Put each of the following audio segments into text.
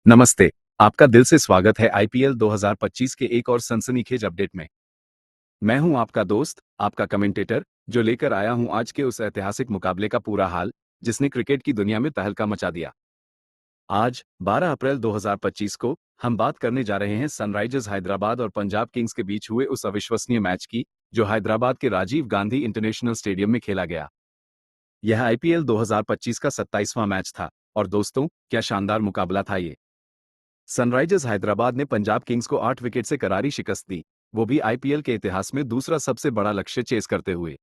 नमस्ते। आपका दिल से स्वागत है आईपीएल 2025 के एक और सनसनीखेज अपडेट में। मैं हूं आपका दोस्त, आपका कमेंटेटर, जो लेकर आया हूं आज के उस ऐतिहासिक मुकाबले का पूरा हाल, जिसने क्रिकेट की दुनिया में तहलका मचा दिया। आज 12 अप्रैल 2025 को हम बात करने जा रहे हैं सनराइजर्स हैदराबाद और पंजाब किंग्स के बीच हुए उस अविश्वसनीय मैच की, जो हैदराबाद के राजीव गांधी इंटरनेशनल स्टेडियम में खेला गया। यह आईपीएल 2025 का 27वां मैच था और दोस्तों, क्या शानदार मुकाबला था ये। सनराइजर्स हैदराबाद ने पंजाब किंग्स को 8 विकेट से करारी शिकस्त दी, वो भी आईपीएल के इतिहास में दूसरा सबसे बड़ा लक्ष्य चेस करते हुए।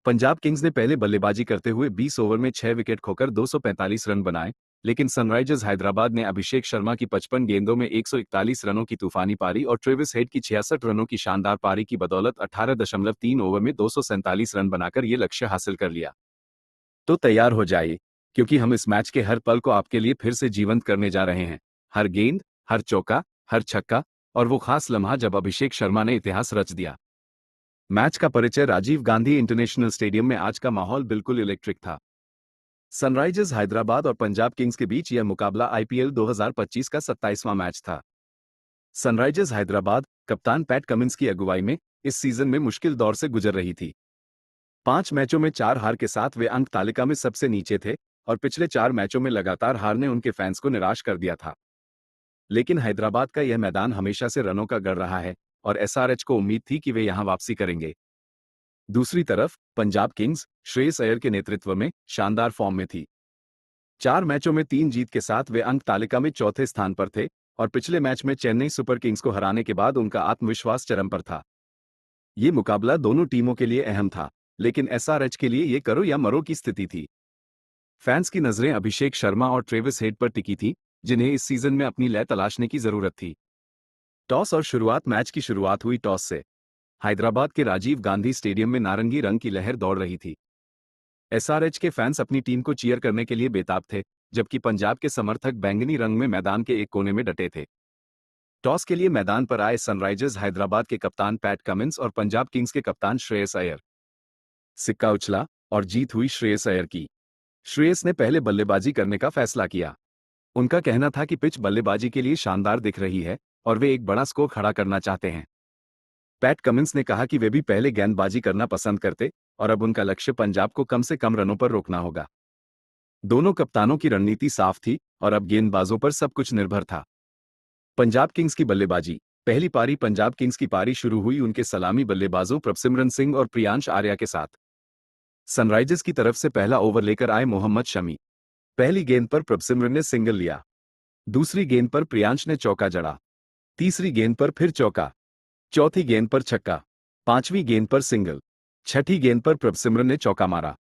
पंजाब किंग्स ने पहले बल्लेबाजी करते हुए 20 ओवर में 6 विकेट खोकर 245 रन बनाए, लेकिन सनराइजर्स हैदराबाद ने अभिषेक शर्मा की 55 गेंदों में 141 रनों की तूफानी पारी और ट्रेविस हेड की 66 रनों की शानदार पारी की बदौलत 18.3 ओवर में 247 रन बनाकर ये लक्ष्य हासिल कर लिया। तो तैयार हो जाइए, क्योंकि हम इस मैच के हर पल को आपके लिए फिर से जीवंत करने जा रहे हैं। हर गेंद, हर चौका, हर छक्का और वो खास लम्हा जब अभिषेक शर्मा ने इतिहास रच दिया। मैच का परिचय राजीव गांधी इंटरनेशनल स्टेडियम में आज का माहौल बिल्कुल इलेक्ट्रिक था। सनराइजर्स हैदराबाद और पंजाब किंग्स के बीच यह मुकाबला आईपीएल 2025 का 27वां मैच था। सनराइजर्स हैदराबाद, कप्तान पैट कमिंस की अगुवाई में, इस सीजन में मुश्किल दौर से गुजर रही थी। 5 मैचों में 4 हार के साथ वे अंक तालिका में सबसे नीचे थे और पिछले 4 मैचों में लगातार हार ने उनके फैंस को निराश कर दिया था। लेकिन हैदराबाद का यह मैदान हमेशा से रनों का गढ़ रहा है और एसआरएच को उम्मीद थी कि वे यहां वापसी करेंगे। दूसरी तरफ पंजाब किंग्स श्रेयस अय्यर के नेतृत्व में शानदार फॉर्म में थी। 4 मैचों में 3 जीत के साथ वे अंक तालिका में चौथे स्थान पर थे और पिछले मैच में चेन्नई सुपर किंग्स को हराने के बाद उनका आत्मविश्वास चरम पर था। ये मुकाबला दोनों टीमों के लिए अहम था, लेकिन एसआरएच के लिए ये करो या मरो की स्थिति थी। फैंस की नजरें अभिषेक शर्मा और ट्रेविस हेड पर टिकी थी, जिन्हें इस सीजन में अपनी लय तलाशने की जरूरत थी। टॉस और शुरुआत मैच की शुरुआत हुई टॉस से। हैदराबाद के राजीव गांधी स्टेडियम में नारंगी रंग की लहर दौड़ रही थी। एसआरएच के फैंस अपनी टीम को चीयर करने के लिए बेताब थे, जबकि पंजाब के समर्थक बैंगनी रंग में मैदान के एक कोने में डटे थे। टॉस के लिए मैदान पर आए सनराइजर्स हैदराबाद के कप्तान पैट कमिंस और पंजाब किंग्स के कप्तान श्रेयस अय्यर। सिक्का उछला और जीत हुई श्रेयस अय्यर की। श्रेयस ने पहले बल्लेबाजी करने का फैसला किया। उनका कहना था कि पिच बल्लेबाजी के लिए शानदार दिख रही है और वे एक बड़ा स्कोर खड़ा करना चाहते हैं। पैट कमिंस ने कहा कि वे भी पहले गेंदबाजी करना पसंद करते और अब उनका लक्ष्य पंजाब को कम से कम रनों पर रोकना होगा। दोनों कप्तानों की रणनीति साफ थी और अब गेंदबाजों पर सब कुछ निर्भर था। पंजाब किंग्स की बल्लेबाजी। पहली पारी पंजाब किंग्स की पारी शुरू हुई उनके सलामी बल्लेबाजों प्रभसिमरन सिंह और प्रियांश आर्या के साथ। सनराइजर्स की तरफ से पहला ओवर लेकर आए मोहम्मद शमी। पहली गेंद पर प्रभसिमरन ने सिंगल लिया। दूसरी गेंद पर प्रियांश ने चौका जड़ा। तीसरी गेंद पर फिर चौका। चौथी गेंद पर छक्का। पांचवी गेंद पर सिंगल। छठी गेंद पर प्रभसिमरन ने चौका मारा।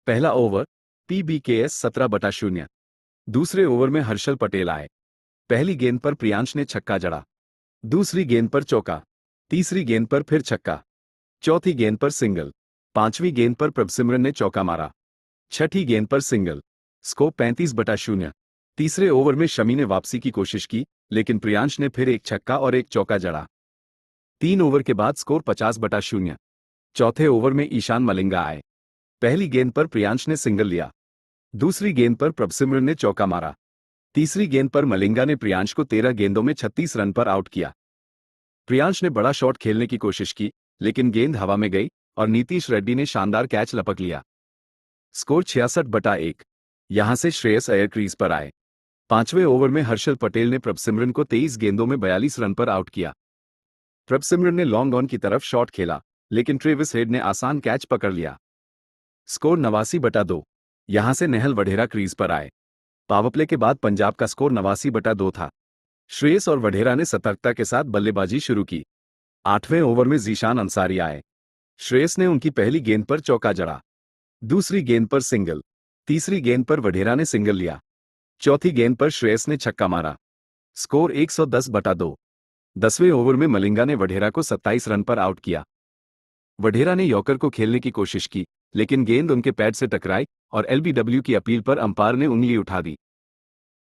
पहला ओवर पीबीकेएस 17/0। दूसरे ओवर में हर्षल पटेल आए। पहली गेंद पर प्रियांश ने छक्का जड़ा। दूसरी गेंद पर चौका। तीसरी गेंद पर फिर छक्का। चौथी गेंद पर सिंगल। पांचवी गेंद पर प्रभसिमरन ने चौका मारा। छठी गेंद पर सिंगल। स्कोर 35/0। तीसरे ओवर में शमी ने वापसी की कोशिश की, लेकिन प्रियांश ने फिर एक छक्का और एक चौका जड़ा। 3 ओवर के बाद स्कोर 50/0। चौथे ओवर में ईशान मलिंगा आए। पहली गेंद पर प्रियांश ने सिंगल लिया। दूसरी गेंद पर प्रभसिमरन ने चौका मारा। तीसरी गेंद पर मलिंगा ने प्रियांश को 13 गेंदों में 36 रन पर आउट किया। प्रियांश ने बड़ा शॉट खेलने की कोशिश की, लेकिन गेंद हवा में गई और नीतीश रेड्डी ने शानदार कैच लपक लिया। स्कोर 66/1। यहां से श्रेयस अय्यर क्रीज पर आए। पांचवें ओवर में हर्षल पटेल ने प्रभसिमरन को 23 गेंदों में 42 रन पर आउट किया। प्रभसिमरन ने लॉन्ग ऑन की तरफ शॉट खेला, लेकिन ट्रेविस हेड ने आसान कैच पकड़ लिया। स्कोर 89/2। यहां से नेहल वढेरा क्रीज पर आए। पावरप्ले के बाद पंजाब का स्कोर 89/2 था। श्रेयस और वढेरा ने सतर्कता के साथ बल्लेबाजी शुरू की। 8वें ओवर में जीशान अंसारी आए। श्रेयस ने उनकी पहली गेंद पर चौका जड़ा। दूसरी गेंद पर सिंगल। तीसरी गेंद पर वढेरा ने सिंगल लिया। चौथी गेंद पर श्रेयस ने छक्का मारा। स्कोर 110/2। 10वें ओवर में मलिंगा ने वढेरा को 27 रन पर आउट किया। वढेरा ने यॉर्कर को खेलने की कोशिश की, लेकिन गेंद उनके पैड से टकराई और एलबीडब्ल्यू की अपील पर अंपायर ने उंगली उठा दी।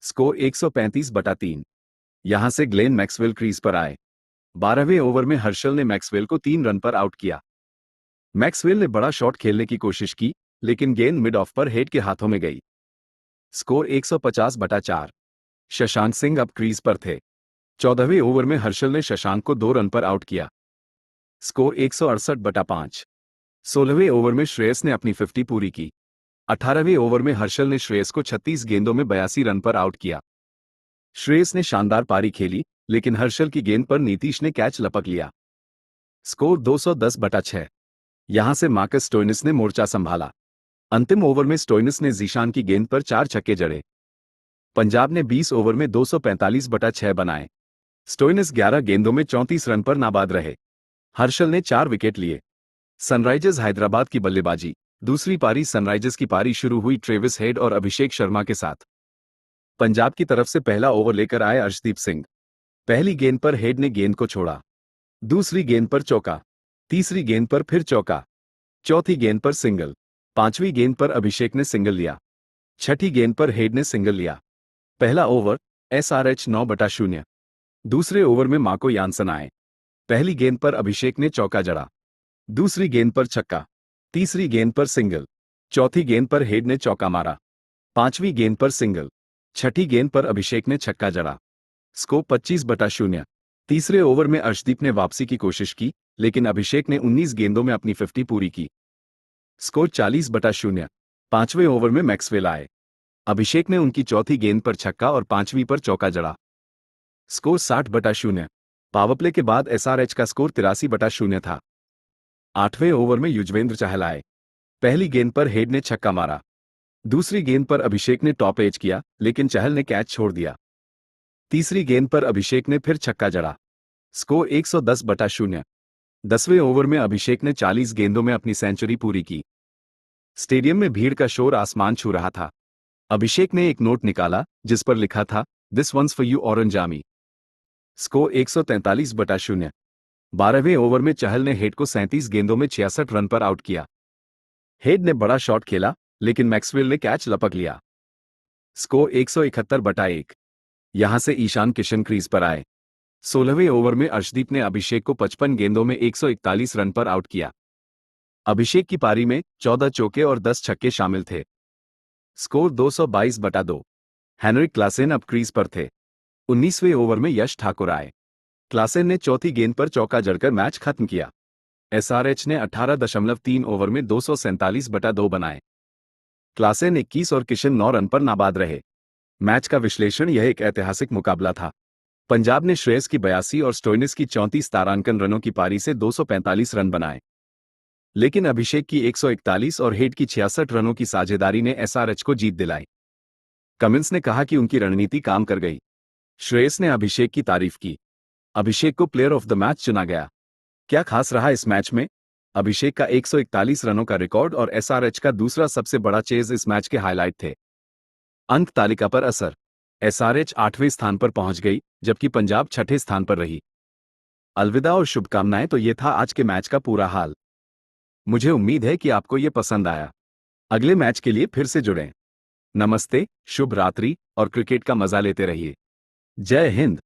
स्कोर 135/3। यहां से ग्लेन मैक्सवेल क्रीज पर आए। 12वें ओवर में हर्षल ने मैक्सवेल को 3 रन पर आउट किया। मैक्सवेल ने बड़ा शॉट खेलने की कोशिश की, लेकिन गेंद मिड ऑफ पर हेड के हाथों में गई। स्कोर 150/4। शशांक सिंह अब क्रीज पर थे। 14वें ओवर में हर्षल ने शशांक को 2 रन पर आउट किया। स्कोर 168/5। 16वें ओवर में श्रेयस ने अपनी 50 पूरी की। 18वें ओवर में हर्षल ने श्रेयस को 36 गेंदों में 82 रन पर आउट किया। श्रेयस ने शानदार पारी खेली, लेकिन हर्षल की गेंद पर नीतीश ने कैच लपक लिया। स्कोर 210/6। यहां से मार्कस स्टोइनिस ने मोर्चा संभाला। अंतिम ओवर में स्टोइनिस ने जीशान की गेंद पर 4 छक्के जड़े। पंजाब ने 20 ओवर में 245/6 बनाए। स्टोइनिस 11 गेंदों में 34 रन पर नाबाद रहे। हर्षल ने 4 विकेट लिए। सनराइजर्स हैदराबाद की बल्लेबाजी। दूसरी पारी सनराइजर्स की पारी शुरू हुई ट्रेविस हेड और अभिषेक शर्मा के साथ। पंजाब की तरफ से पहला ओवर लेकर आए अर्शदीप सिंह। पहली गेंद पर हेड ने गेंद को छोड़ा। दूसरी गेंद पर चौका। तीसरी गेंद पर फिर चौका। चौथी गेंद पर सिंगल। पांचवी गेंद पर अभिषेक ने सिंगल लिया। छठी गेंद पर हेड ने सिंगल लिया। पहला ओवर SRH 9/0। दूसरे ओवर में मार्को यानसन आए। पहली गेंद पर अभिषेक ने चौका जड़ा। दूसरी गेंद पर छक्का। तीसरी गेंद पर सिंगल। चौथी गेंद पर हेड ने चौका मारा। पांचवी गेंद पर सिंगल। छठी गेंद पर अभिषेक ने छक्का जड़ा। स्कोर 25/0। तीसरे ओवर में अर्शदीप ने वापसी की कोशिश की, लेकिन अभिषेक ने 19 गेंदों में अपनी 50 पूरी की। स्कोर 40/0। पांचवें ओवर में मैक्सवेल आए। अभिषेक ने उनकी चौथी गेंद पर छक्का और पांचवी पर चौका जड़ा। स्कोर 60/0। पावरप्ले के बाद SRH का स्कोर 83/0 था। आठवें ओवर में युजवेंद्र चहल आए। पहली गेंद पर हेड ने छक्का मारा। दूसरी गेंद पर अभिषेक ने टॉप एज किया, लेकिन चहल ने कैच छोड़ दिया। तीसरी गेंद पर अभिषेक ने फिर छक्का जड़ा। स्कोर 110/0। 10वें ओवर में अभिषेक ने 40 गेंदों में अपनी सेंचुरी पूरी की। स्टेडियम में भीड़ का शोर आसमान छू रहा था। अभिषेक ने एक नोट निकाला, जिस पर लिखा था, this one's for you orange army. Score 143/0। 12वें ओवर में चहल ने हेड को 37 गेंदों में 66 रन पर आउट किया। हेड ने बड़ा शॉट खेला, लेकिन मैक्सवेल ने कैच लपक लिया। स्कोर 171/1। यहां से ईशान किशन क्रीज पर आए। 16वें ओवर में अर्शदीप ने अभिषेक को 55 गेंदों में 141 रन पर आउट किया। अभिषेक की पारी में 14 चौके और 10 छक्के शामिल थे। स्कोर 222/2। हेनरिक क्लासेन अब क्रीज पर थे। 19वें ओवर में यश ठाकुर आए। क्लासेन ने चौथी गेंद पर चौका जड़कर मैच खत्म किया। SRH ने 18.3 ओवर में 247/2 बनाए। क्लासेन 21 और किशन 9 रन पर नाबाद रहे। मैच का विश्लेषण। यह एक ऐतिहासिक मुकाबला था। पंजाब ने श्रेयस की 82 और स्टोइनिस की 34 तारांकन रनों की पारी से 245 रन बनाए, लेकिन अभिषेक की 141 और हेड की 66 रनों की साझेदारी ने SRH को जीत दिलाई। कमिंस ने कहा कि उनकी रणनीति काम कर गई। श्रेयस ने अभिषेक की तारीफ की। अभिषेक को प्लेयर ऑफ द मैच चुना गया। क्या खास रहा इस मैच में? अभिषेक का 141 रनों का रिकॉर्ड और SRH का दूसरा सबसे बड़ा चेज इस मैच के हाईलाइट थे। अंक तालिका पर असर। SRH 8वें स्थान पर पहुंच गई, जबकि पंजाब 6ठे स्थान पर रही। अलविदा और शुभकामनाएं। तो ये था आज के मैच का पूरा हाल। मुझे उम्मीद है कि आपको ये पसंद आया। अगले मैच के लिए फिर से जुड़ें। नमस्ते, शुभ रात्रि और क्रिकेट का मजा लेते रहिए। जय हिंद।